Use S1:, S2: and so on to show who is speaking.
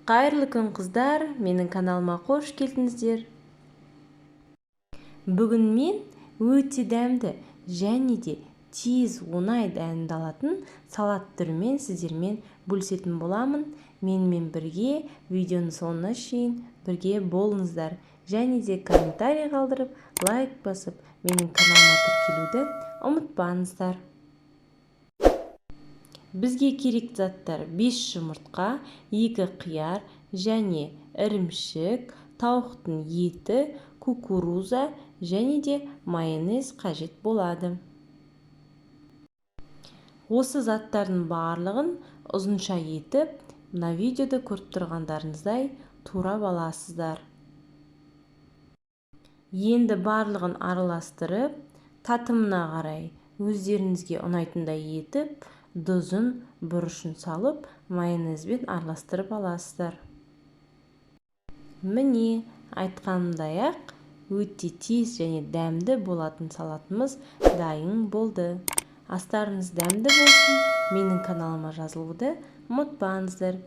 S1: Қайырлы күн қыздар, менің каналыма қош келдіңіздер. Бүгін мен өте дәмді және де тез оңай дайындалатын салат түрімен сіздермен бөлісетін боламын. Менімен бірге видеоның соңына шейін бірге болыңыздар. Және де комментарий қалдырып, лайк басып, менің каналыма тіркелуді ұмытпаңыздар. Бізге керек заттар 5 жұмыртқа, 2 қияр және ірімшік, тауықтың еті, кукуруза және де майонез қажет болады. Осы заттардың барлығын ұзынша етіп, мына видеода көріп тұрғандарыңыздай турап аласыздар. Енді барлығын араластырып, татымына қарай өздеріңізге ұнайтындай етіп, тұзын бұрышын салып, майонезбен араластырып аласыздар. Міне, айтқанымдай ақ, өте тез және дәмді болатын салатымыз дайын болды. Астарыңыз дәмді болсын, менің каналыма жазылуды ұмытпаңыздар.